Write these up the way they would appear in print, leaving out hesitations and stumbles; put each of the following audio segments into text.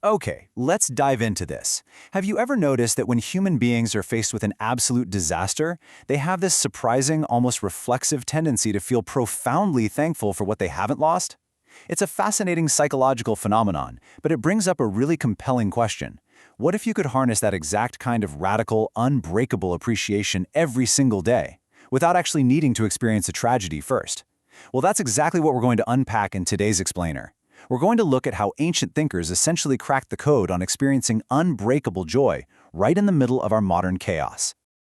Okay, let's dive into this. Have you ever noticed that when human beings are faced with an absolute disaster, they have this surprising, almost reflexive tendency to feel profoundly thankful for what they haven't lost? It's a fascinating psychological phenomenon, but it brings up a really compelling question. What if you could harness that exact kind of radical, unbreakable appreciation every single day, without actually needing to experience a tragedy first? Well, that's exactly what we're going to unpack in today's explainer. We're going to look at how ancient thinkers essentially cracked the code on experiencing unbreakable joy right in the middle of our modern chaos.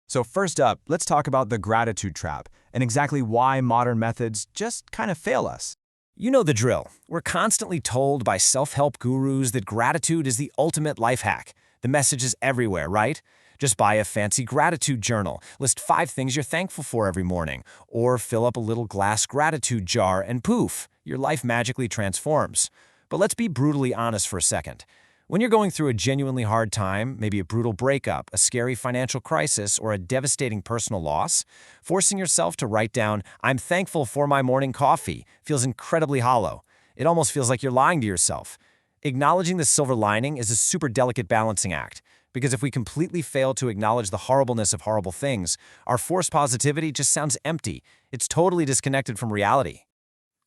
So first up, let's talk about the gratitude trap and exactly why modern methods just kind of fail us. You know the drill. We're constantly told by self-help gurus that gratitude is the ultimate life hack. The message is everywhere, right? Just buy a fancy gratitude journal, list 5 things you're thankful for every morning, or fill up a little glass gratitude jar and poof, your life magically transforms. But let's be brutally honest for a second. When you're going through a genuinely hard time, maybe a brutal breakup, a scary financial crisis, or a devastating personal loss, forcing yourself to write down, "I'm thankful for my morning coffee," feels incredibly hollow. It almost feels like you're lying to yourself. Acknowledging the silver lining is a super delicate balancing act, because if we completely fail to acknowledge the horribleness of horrible things, our forced positivity just sounds empty. It's totally disconnected from reality.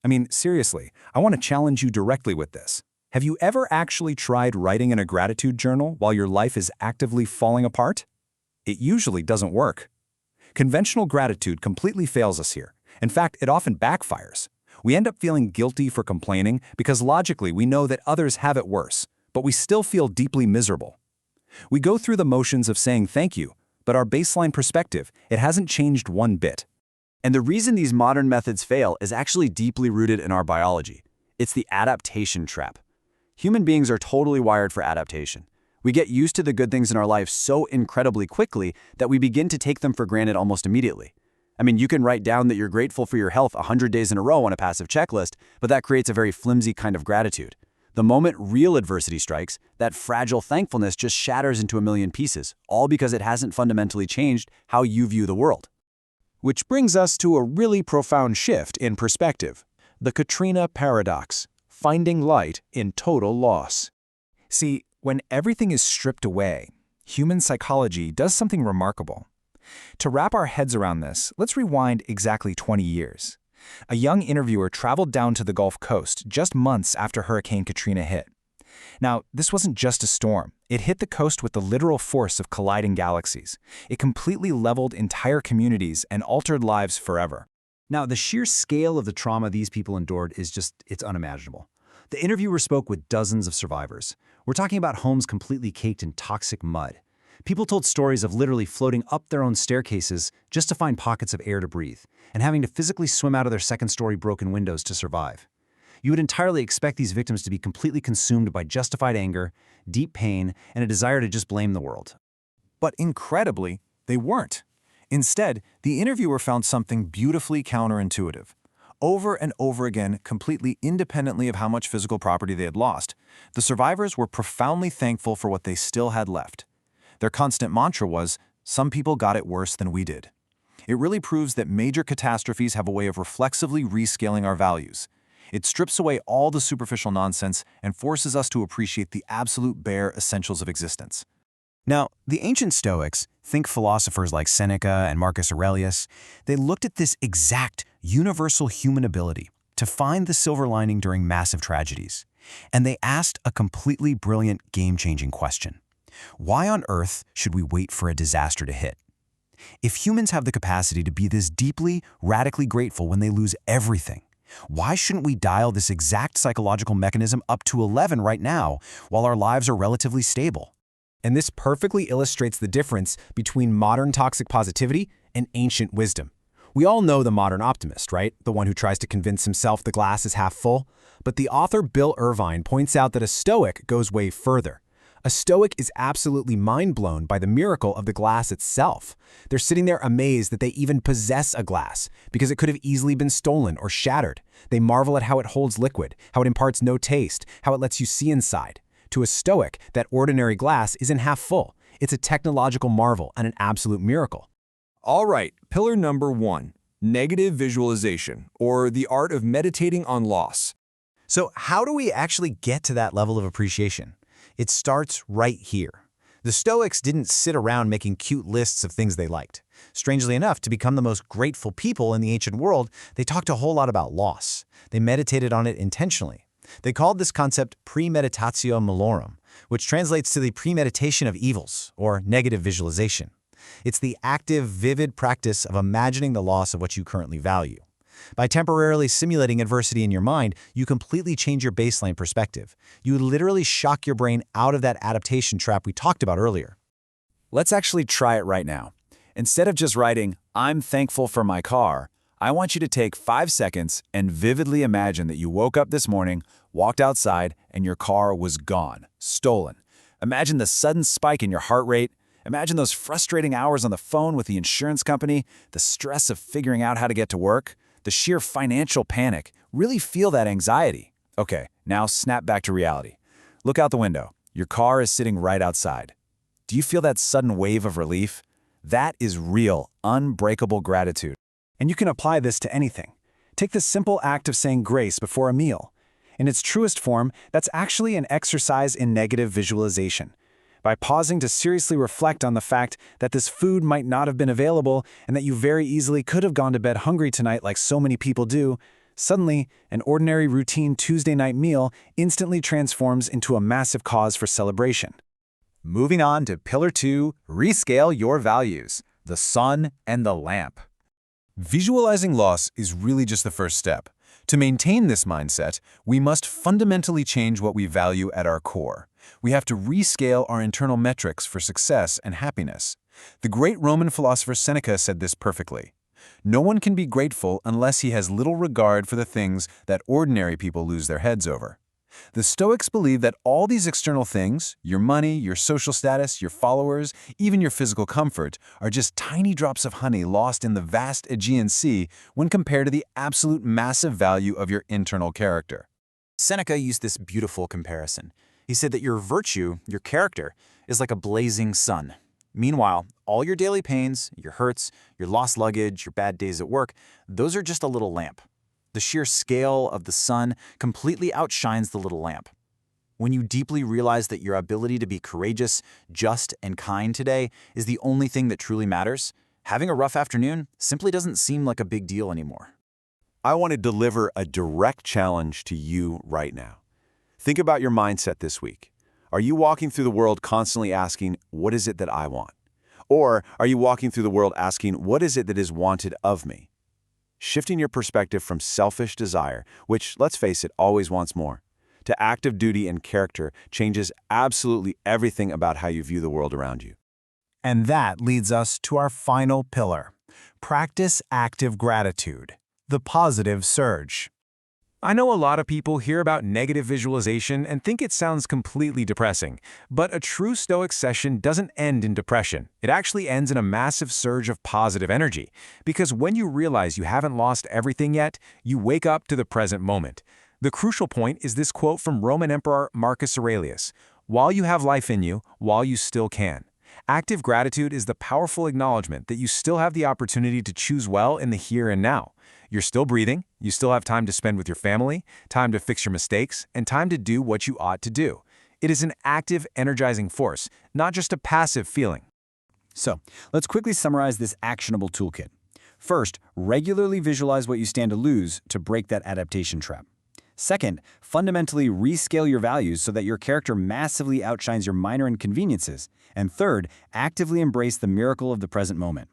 I mean, seriously, I want to challenge you directly with this. Have you ever actually tried writing in a gratitude journal while your life is actively falling apart? It usually doesn't work. Conventional gratitude completely fails us here. In fact, it often backfires. We end up feeling guilty for complaining because logically we know that others have it worse, but we still feel deeply miserable. We go through the motions of saying thank you, but our baseline perspective, it hasn't changed one bit. And the reason these modern methods fail is actually deeply rooted in our biology. It's the adaptation trap. Human beings are totally wired for adaptation. We get used to the good things in our life so incredibly quickly that we begin to take them for granted almost immediately. I mean, you can write down that you're grateful for your health 100 days in a row on a passive checklist, but that creates a very flimsy kind of gratitude. The moment real adversity strikes, that fragile thankfulness just shatters into a million pieces, all because it hasn't fundamentally changed how you view the world. Which brings us to a really profound shift in perspective. The Katrina paradox, finding light in total loss. See, when everything is stripped away, human psychology does something remarkable. To wrap our heads around this, let's rewind exactly 20 years. A young interviewer traveled down to the Gulf Coast just months after Hurricane Katrina hit. Now, this wasn't just a storm. It hit the coast with the literal force of colliding galaxies. It completely leveled entire communities and altered lives forever. Now, the sheer scale of the trauma these people endured it's unimaginable. The interviewer spoke with dozens of survivors. We're talking about homes completely caked in toxic mud. People told stories of literally floating up their own staircases just to find pockets of air to breathe, and having to physically swim out of their second-story broken windows to survive. You would entirely expect these victims to be completely consumed by justified anger, deep pain, and a desire to just blame the world. But incredibly, they weren't. Instead, the interviewer found something beautifully counterintuitive. Over and over again, completely independently of how much physical property they had lost, the survivors were profoundly thankful for what they still had left. Their constant mantra was, "Some people got it worse than we did." It really proves that major catastrophes have a way of reflexively rescaling our values. It strips away all the superficial nonsense and forces us to appreciate the absolute bare essentials of existence. Now, the ancient Stoics, think philosophers like Seneca and Marcus Aurelius, they looked at this exact universal human ability to find the silver lining during massive tragedies. And they asked a completely brilliant, game-changing question. Why on earth should we wait for a disaster to hit? If humans have the capacity to be this deeply, radically grateful when they lose everything, why shouldn't we dial this exact psychological mechanism up to 11 right now while our lives are relatively stable? And this perfectly illustrates the difference between modern toxic positivity and ancient wisdom. We all know the modern optimist, right? The one who tries to convince himself the glass is half full. But the author Bill Irvine points out that a Stoic goes way further. A Stoic is absolutely mind-blown by the miracle of the glass itself. They're sitting there amazed that they even possess a glass, because it could have easily been stolen or shattered. They marvel at how it holds liquid, how it imparts no taste, how it lets you see inside. To a Stoic, that ordinary glass isn't half full. It's a technological marvel and an absolute miracle. All right, pillar number 1, negative visualization, or the art of meditating on loss. So how do we actually get to that level of appreciation? It starts right here. The Stoics didn't sit around making cute lists of things they liked. Strangely enough, to become the most grateful people in the ancient world, they talked a whole lot about loss. They meditated on it intentionally. They called this concept premeditatio malorum, which translates to the premeditation of evils, or negative visualization. It's the active, vivid practice of imagining the loss of what you currently value. By temporarily simulating adversity in your mind, you completely change your baseline perspective. You literally shock your brain out of that adaptation trap we talked about earlier. Let's actually try it right now. Instead of just writing, "I'm thankful for my car," I want you to take 5 seconds and vividly imagine that you woke up this morning, walked outside, and your car was gone, stolen. Imagine the sudden spike in your heart rate. Imagine those frustrating hours on the phone with the insurance company, the stress of figuring out how to get to work, the sheer financial panic. Really feel that anxiety. Okay, now snap back to reality. Look out the window. Your car is sitting right outside. Do you feel that sudden wave of relief? That is real, unbreakable gratitude. And you can apply this to anything. Take the simple act of saying grace before a meal. In its truest form, that's actually an exercise in negative visualization. By pausing to seriously reflect on the fact that this food might not have been available and that you very easily could have gone to bed hungry tonight like so many people do, suddenly, an ordinary routine Tuesday night meal instantly transforms into a massive cause for celebration. Moving on to Pillar 2, rescale your values, the sun and the lamp. Visualizing loss is really just the first step. To maintain this mindset, we must fundamentally change what we value at our core. We have to rescale our internal metrics for success and happiness. The great Roman philosopher Seneca said this perfectly. No one can be grateful unless he has little regard for the things that ordinary people lose their heads over. The Stoics believe that all these external things, your money, your social status, your followers, even your physical comfort, are just tiny drops of honey lost in the vast Aegean Sea when compared to the absolute massive value of your internal character. Seneca used this beautiful comparison. He said that your virtue, your character, is like a blazing sun. Meanwhile, all your daily pains, your hurts, your lost luggage, your bad days at work, those are just a little lamp. The sheer scale of the sun completely outshines the little lamp. When you deeply realize that your ability to be courageous, just, and kind today is the only thing that truly matters, having a rough afternoon simply doesn't seem like a big deal anymore. I want to deliver a direct challenge to you right now. Think about your mindset this week. Are you walking through the world constantly asking, what is it that I want? Or are you walking through the world asking, what is it that is wanted of me? Shifting your perspective from selfish desire, which, let's face it, always wants more, to active duty and character changes absolutely everything about how you view the world around you. And that leads us to our final pillar. Practice active gratitude, the positive surge. I know a lot of people hear about negative visualization and think it sounds completely depressing, but a true Stoic session doesn't end in depression. It actually ends in a massive surge of positive energy, because when you realize you haven't lost everything yet, you wake up to the present moment. The crucial point is this quote from Roman Emperor Marcus Aurelius: "While you have life in you, while you still can." Active gratitude is the powerful acknowledgement that you still have the opportunity to choose well in the here and now. You're still breathing, you still have time to spend with your family, time to fix your mistakes, and time to do what you ought to do. It is an active, energizing force, not just a passive feeling. So, let's quickly summarize this actionable toolkit. First, regularly visualize what you stand to lose to break that adaptation trap. Second, fundamentally rescale your values so that your character massively outshines your minor inconveniences. And third, actively embrace the miracle of the present moment.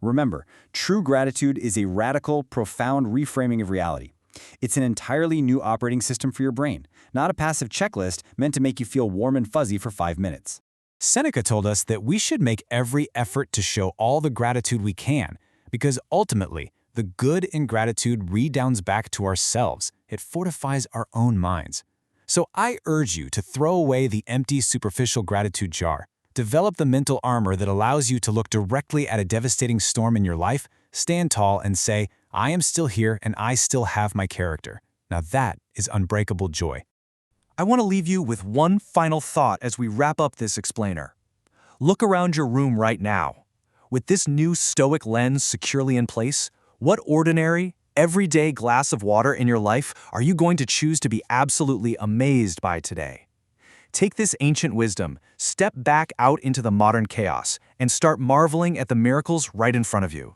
Remember, true gratitude is a radical, profound reframing of reality. It's an entirely new operating system for your brain, not a passive checklist meant to make you feel warm and fuzzy for 5 minutes. Seneca told us that we should make every effort to show all the gratitude we can, because ultimately, the good in gratitude redounds back to ourselves. It fortifies our own minds. So I urge you to throw away the empty, superficial gratitude jar. Develop the mental armor that allows you to look directly at a devastating storm in your life, stand tall, and say, I am still here and I still have my character. Now that is unbreakable joy. I want to leave you with one final thought as we wrap up this explainer. Look around your room right now. With this new Stoic lens securely in place, what ordinary, everyday glass of water in your life are you going to choose to be absolutely amazed by today? Take this ancient wisdom, step back out into the modern chaos, and start marveling at the miracles right in front of you.